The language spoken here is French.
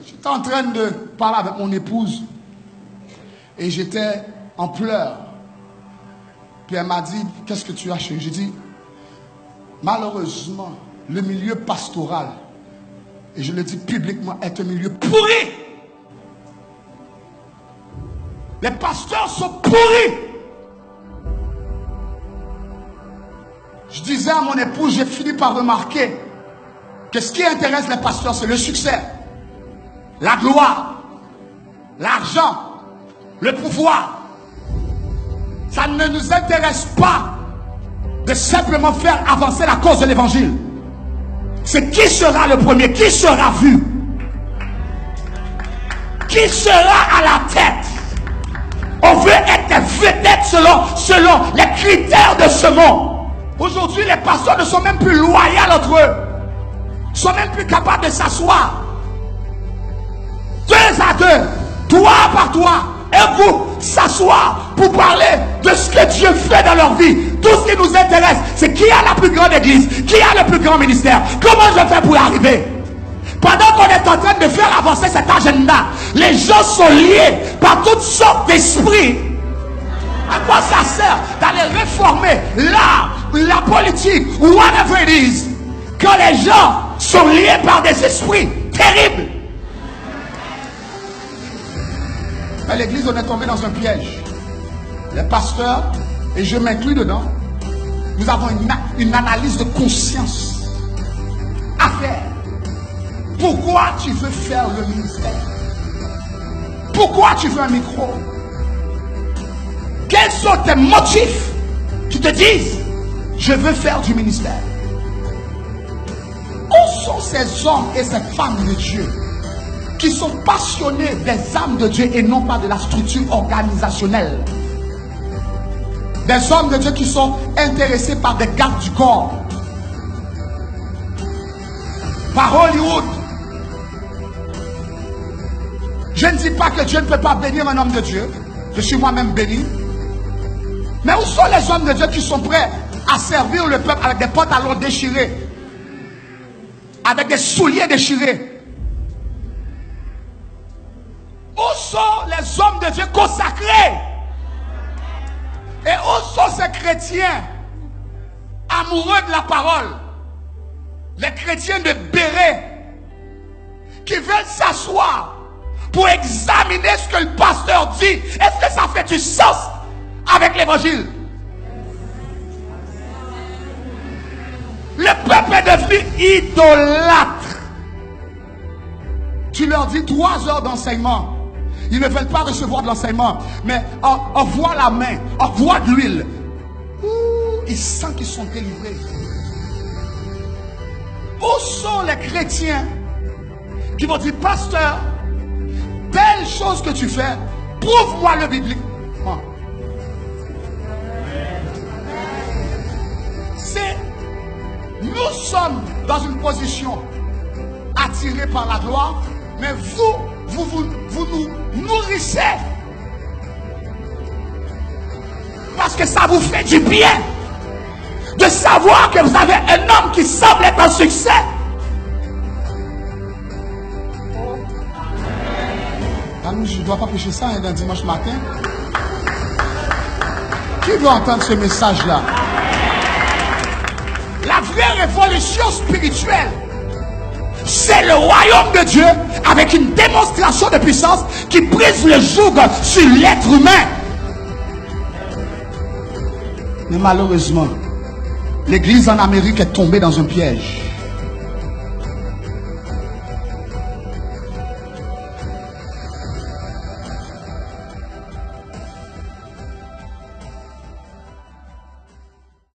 J'étais en train de parler avec mon épouse et j'étais en pleurs. Puis elle m'a dit, qu'est-ce que tu as chérie? J'ai dit, malheureusement, le milieu pastoral, et je le dis publiquement, est un milieu pourri. Les pasteurs sont pourris. Je disais à mon épouse, j'ai fini par remarquer que ce qui intéresse les pasteurs, c'est le succès, la gloire, l'argent, le pouvoir. Ça ne nous intéresse pas de simplement faire avancer la cause de l'évangile. C'est qui sera le premier, qui sera vu, qui sera à la tête. On veut être des vedettes selon les critères de ce monde. Aujourd'hui, les pasteurs ne sont même plus loyaux entre eux. Ils ne sont même plus capables de s'asseoir. Deux à deux, toi par toi, et vous s'asseoir pour parler de ce que Dieu fait dans leur vie. Tout ce qui nous intéresse, c'est qui a la plus grande église, qui a le plus grand ministère, comment je fais pour y arriver. Pendant qu'on est en train de faire avancer cet agenda, les gens sont liés par toutes sortes d'esprits. À quoi ça sert d'aller réformer l'art, la politique, whatever it is, quand les gens sont liés par des esprits terribles? À l'église, on est tombé dans un piège. Les pasteurs, et je m'inclus dedans, nous avons une analyse de conscience à faire. Pourquoi tu veux faire le ministère? Pourquoi tu veux un micro? Quels sont tes motifs qui te disent je veux faire du ministère? Où sont ces hommes et ces femmes de Dieu qui sont passionnés des âmes de Dieu et non pas de la structure organisationnelle? Des hommes de Dieu qui sont intéressés par des gardes du corps, par Hollywood. Je ne dis pas que Dieu ne peut pas bénir un homme de Dieu. Je suis moi-même béni. Mais où sont les hommes de Dieu qui sont prêts à servir le peuple avec des pantalons déchirés, avec des souliers déchirés? Où sont les hommes de Dieu consacrés? Et où sont ces chrétiens amoureux de la parole? Les chrétiens de béret qui veulent s'asseoir pour examiner ce que le pasteur dit. Est-ce que ça fait du sens avec l'évangile? Le peuple est devenu idolâtre. Tu leur dis 3 heures d'enseignement. Ils ne veulent pas recevoir de l'enseignement. Mais envoie la main, envoie de l'huile. Ils sentent qu'ils sont délivrés. Où sont les chrétiens qui vont dire, pasteur, telle chose que tu fais, prouve-moi le biblique. Nous sommes dans une position attirée par la gloire, mais vous nous nourrissez parce que ça vous fait du bien de savoir que vous avez un homme qui semble être un succès. Je ne dois pas prêcher ça un dimanche matin. Qui doit entendre ce message-là? La vraie révolution spirituelle, c'est le royaume de Dieu avec une démonstration de puissance qui brise le joug sur l'être humain. Mais malheureusement, l'église en Amérique est tombée dans un piège.